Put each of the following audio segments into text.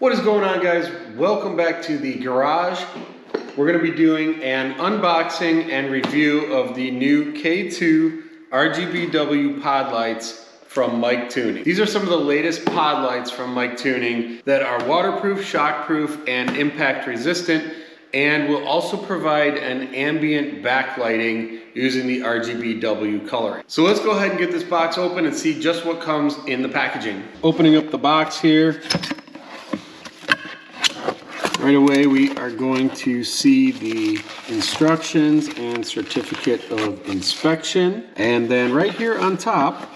What is going on, guys? Welcome back to the garage. We're going to be doing an unboxing and review of the new K2 RGBW pod lights from MicTuning. These are some of the latest pod lights from MicTuning that are waterproof, shockproof, and impact resistant, and will also provide an ambient backlighting using the RGBW coloring. So let's go ahead and get this box open and see just what comes in the packaging. Opening up the box here. Right away, we are going to see the instructions and certificate of inspection. And then right here on top,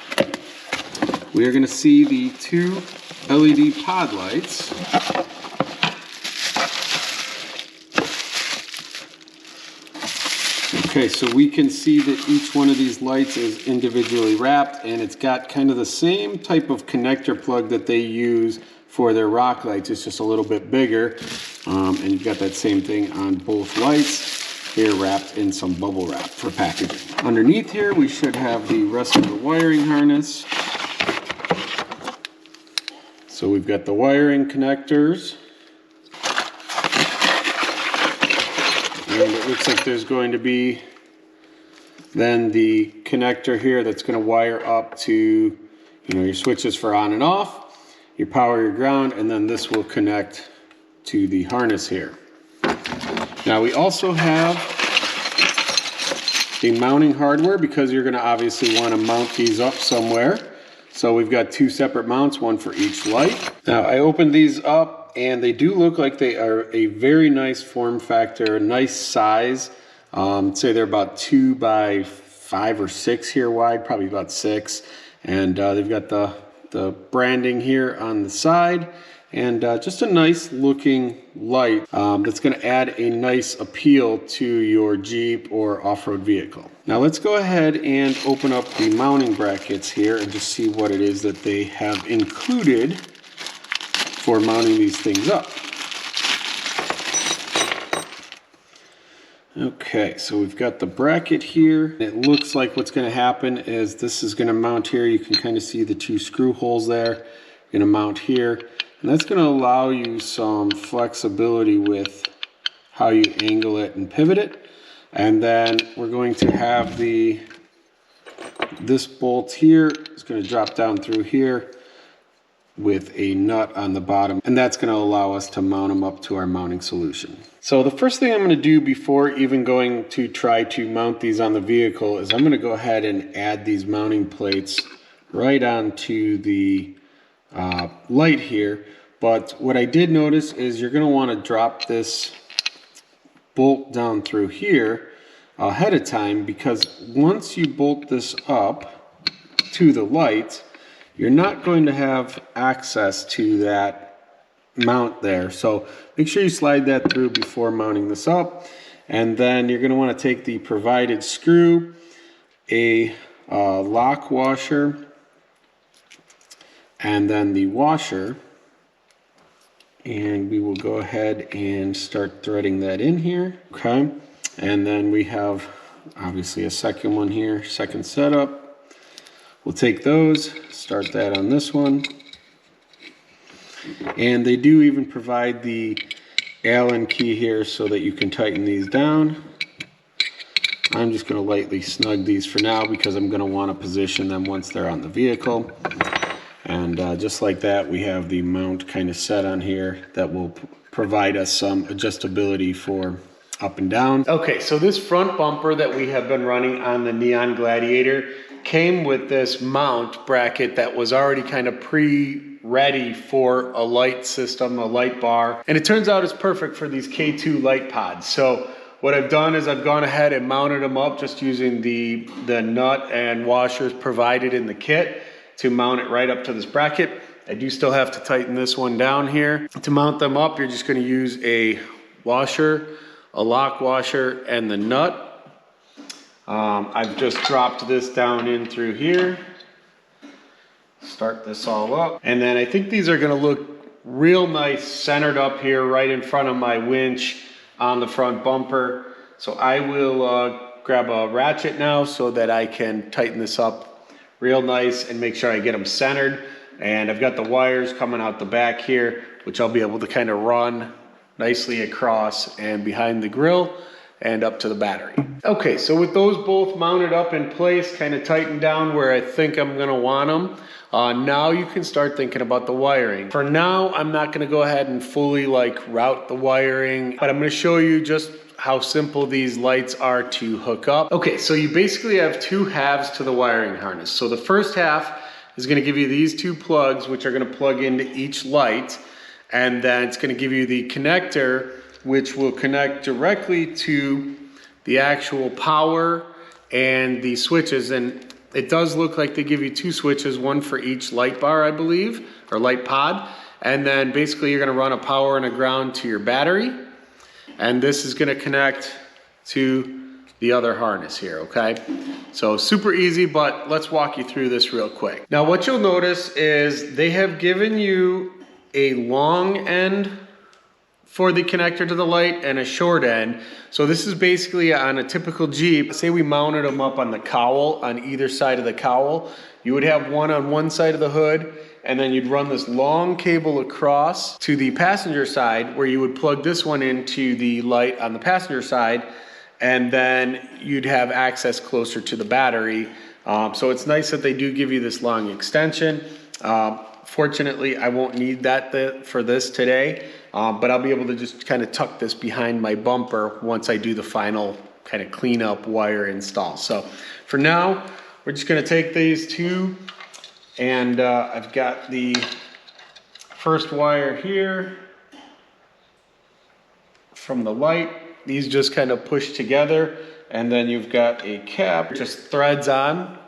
we are going to see the two LED pod lights. Okay, so we can see that each one of these lights is individually wrapped, and it's got kind of the same type of connector plug that they use for their rock lights. It's just a little bit bigger, and you've got that same thing on both lights here, wrapped in some bubble wrap for packaging. Underneath here, we should have the rest of the wiring harness. So we've got the wiring connectors, and it looks like there's going to be then the connector here that's going to wire up to, your switches for on and off, your power, your ground, and then this will connect to the harness here. Now we also have the mounting hardware, because you're going to obviously want to mount these up somewhere. So we've got two separate mounts, one for each light. Now I opened these up and they do look like they are a very nice form factor, nice size. Say they're about 2 by 5 or 6 here wide, probably about 6. And they've got the branding here on the side, and just a nice looking light that's going to add a nice appeal to your Jeep or off-road vehicle. Now let's go ahead and open up the mounting brackets here and just see what it is that they have included for mounting these things up. Okay, so we've got the bracket here. It looks like what's going to happen is this is going to mount here. You can kind of see the two screw holes there. Going to mount here, and that's going to allow you some flexibility with how you angle it and pivot it. And then we're going to have this bolt here is going to drop down through here with a nut on the bottom, and that's going to allow us to mount them up to our mounting solution. So the first thing I'm going to do before even going to try to mount these on the vehicle is I'm going to go ahead and add these mounting plates right onto the light here. But what I did notice is you're going to want to drop this bolt down through here ahead of time, because once you bolt this up to the light, you're not going to have access to that mount there. So make sure you slide that through before mounting this up. And then you're going to want to take the provided screw, a lock washer, and then the washer. And we will go ahead and start threading that in here. Okay. And then we have obviously a second one here, second setup. We'll take those, start that on this one. And they do even provide the Allen key here so that you can tighten these down. I'm just going to lightly snug these for now because I'm going to want to position them once they're on the vehicle. And just like that, we have the mount kind of set on here that will provide us some adjustability for up and down. Okay, so this front bumper that we have been running on the Neon Gladiator came with this mount bracket that was already kind of pre-ready for a light system, a light bar. And it turns out it's perfect for these K2 light pods. So what I've done is I've gone ahead and mounted them up just using the nut and washers provided in the kit to mount it right up to this bracket. I do still have to tighten this one down here. To mount them up, you're just going to use a washer, a lock washer, and the nut. I've just dropped this down in through here. Start this all up. And then I think these are going to look real nice centered up here right in front of my winch on the front bumper. So I will grab a ratchet now so that I can tighten this up real nice and make sure I get them centered. And I've got the wires coming out the back here. which I'll be able to kind of run nicely across and behind the grill and up to the battery. Okay, so with those both mounted up in place, kind of tightened down where I think I'm gonna want them, now you can start thinking about the wiring. For now, I'm not gonna go ahead and fully route the wiring, but I'm gonna show you just how simple these lights are to hook up. Okay, so you basically have two halves to the wiring harness. So the first half is gonna give you these two plugs, which are gonna plug into each light, and then it's gonna give you the connector, which will connect directly to the actual power and the switches. And it does look like they give you two switches, one for each light bar, I believe, or light pod. And then basically you're gonna run a power and a ground to your battery. And this is gonna connect to the other harness here, okay? So super easy, but let's walk you through this real quick. Now what you'll notice is they have given you a long end for the connector to the light and a short end. So this is basically on a typical Jeep. Say we mounted them up on the cowl, on either side of the cowl. You would have one on one side of the hood, and then you'd run this long cable across to the passenger side where you would plug this one into the light on the passenger side, and then you'd have access closer to the battery. So it's nice that they do give you this long extension. Fortunately, I won't need that for this today, but I'll be able to just kind of tuck this behind my bumper once I do the final kind of cleanup wire install. So for now, we're just gonna take these two, and I've got the first wire here from the light. These just kind of push together, and then you've got a cap, just threads on.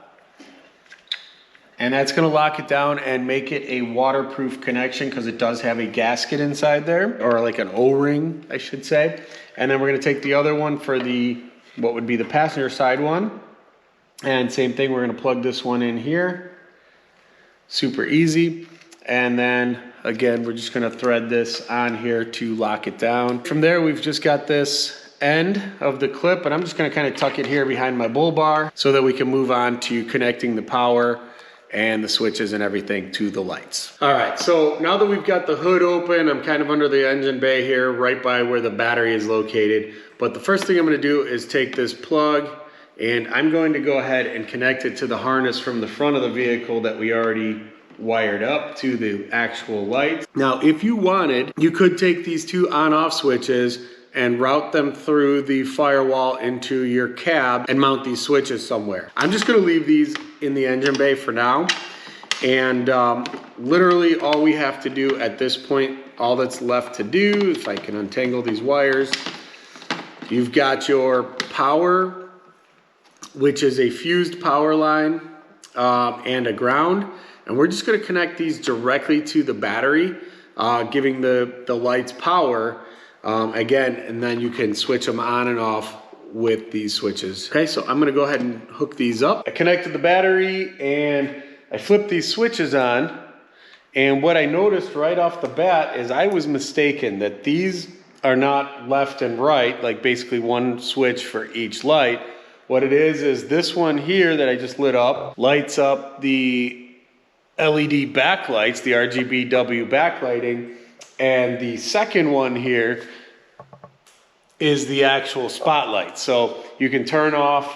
And that's gonna lock it down and make it a waterproof connection because it does have a gasket inside there, or like an O-ring, I should say. And then we're gonna take the other one for what would be the passenger side one. And same thing, we're gonna plug this one in here. Super easy. And then again, we're just gonna thread this on here to lock it down. From there, we've just got this end of the clip, and I'm just gonna kind of tuck it here behind my bull bar so that we can move on to connecting the power and the switches and everything to the lights. All right, so now that we've got the hood open, I'm kind of under the engine bay here, right by where the battery is located. But the first thing I'm gonna do is take this plug, and I'm going to go ahead and connect it to the harness from the front of the vehicle that we already wired up to the actual lights. Now, if you wanted, you could take these two on-off switches and route them through the firewall into your cab and mount these switches somewhere. I'm just gonna leave these in the engine bay for now. And literally all we have to do at this point, all that's left to do, if I can untangle these wires, you've got your power, which is a fused power line and a ground. And we're just gonna connect these directly to the battery, giving the lights power. Again, and then you can switch them on and off with these switches. Okay, so I'm gonna go ahead and hook these up. I connected the battery and I flipped these switches on. And what I noticed right off the bat is I was mistaken that these are not left and right, like basically one switch for each light. What it is this one here that I just lit up lights up the LED backlights, the RGBW backlighting. And the second one here is the actual spotlight. So you can turn off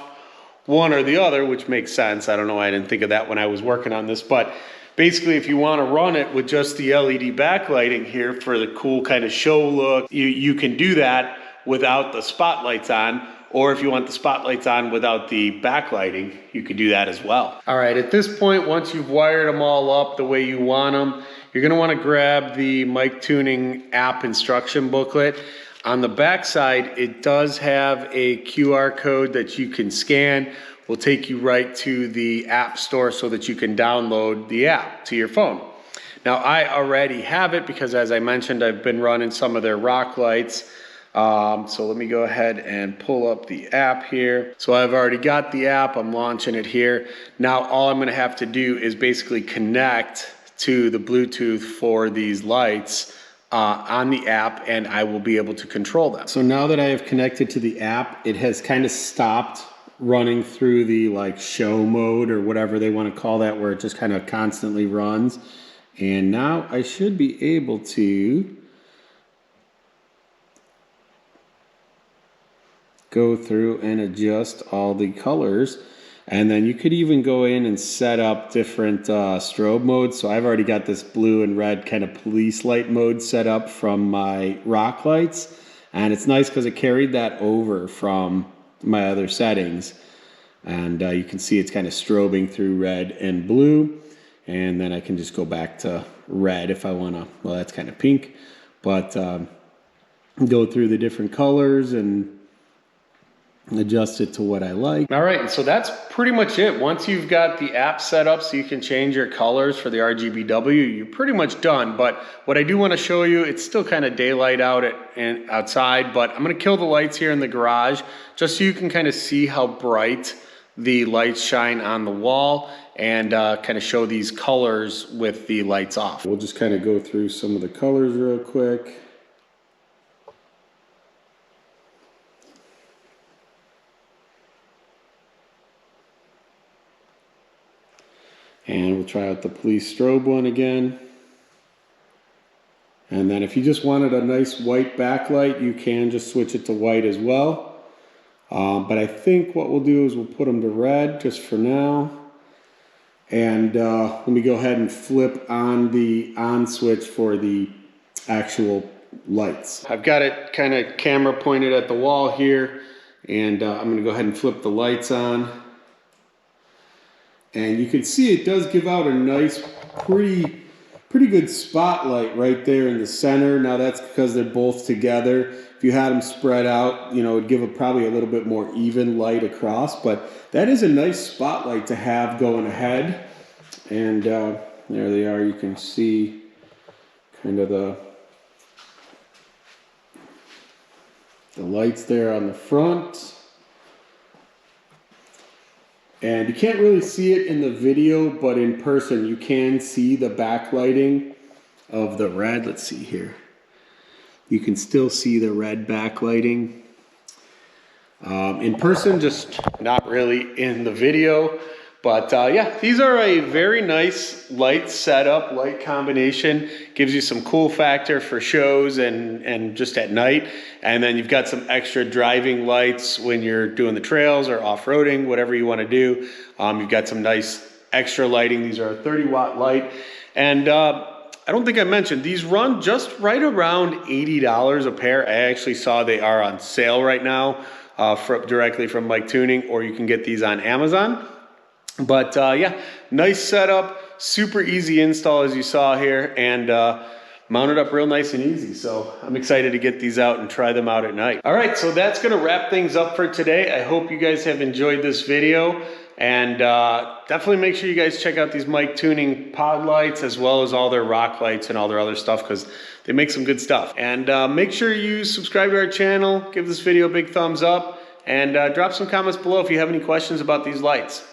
one or the other, which makes sense. I don't know why I didn't think of that when I was working on this, but basically if you want to run it with just the LED backlighting here for the cool kind of show look, you can do that without the spotlights on. Or if you want the spotlights on without the backlighting, you can do that as well. All right, at this point, once you've wired them all up the way you want them, you're gonna wanna grab the MicTuning app instruction booklet. On the back side, it does have a QR code that you can scan. Will take you right to the app store so that you can download the app to your phone. Now, I already have it because as I mentioned, I've been running some of their rock lights. So let me go ahead and pull up the app here. So I've already got the app, I'm launching it here. Now all I'm gonna have to do is basically connect to the Bluetooth for these lights on the app, and I will be able to control them. So now that I have connected to the app, it has kind of stopped running through the show mode or whatever they want to call that, where it just kind of constantly runs. And now I should be able to go through and adjust all the colors. And then you could even go in and set up different strobe modes. So I've already got this blue and red kind of police light mode set up from my rock lights. And it's nice because it carried that over from my other settings. And you can see it's kind of strobing through red and blue. And then I can just go back to red if I want to. Well, that's kind of pink. But go through the different colors and adjust it to what I like. All right, so that's pretty much it. Once you've got the app set up so you can change your colors for the RGBW, you're pretty much done. But what I do want to show you, it's still kind of daylight out and outside, but I'm going to kill the lights here in the garage just so you can kind of see how bright the lights shine on the wall and kind of show these colors with the lights off. We'll just kind of go through some of the colors real quick. And we'll try out the police strobe one again. And then if you just wanted a nice white backlight, you can just switch it to white as well. But I think what we'll do is we'll put them to red just for now. And let me go ahead and flip on the on switch for the actual lights. I've got it kind of camera pointed at the wall here. And I'm going to go ahead and flip the lights on. And you can see it does give out a nice, pretty good spotlight right there in the center. Now that's because they're both together. If you had them spread out, you know, it'd give probably a little bit more even light across. But that is a nice spotlight to have going ahead. And there they are. You can see kind of the lights there on the front. And you can't really see it in the video, but in person you can see the backlighting of the red. Let's see here. You can still see the red backlighting. In person, just not really in the video. But yeah, these are a very nice light setup, light combination. Gives you some cool factor for shows and just at night. And then you've got some extra driving lights when you're doing the trails or off-roading, whatever you want to do. You've got some nice extra lighting. These are a 30-watt light. And I don't think I mentioned, these run just right around $80 a pair. I actually saw they are on sale right now directly from MicTuning, or you can get these on Amazon. But yeah, nice setup, super easy install as you saw here, and mounted up real nice and easy. So I'm excited to get these out and try them out at night. All right, so that's gonna wrap things up for today. I hope you guys have enjoyed this video, and definitely make sure you guys check out these MicTuning pod lights as well as all their rock lights and all their other stuff, because they make some good stuff. And make sure you subscribe to our channel, give this video a big thumbs up, and drop some comments below if you have any questions about these lights.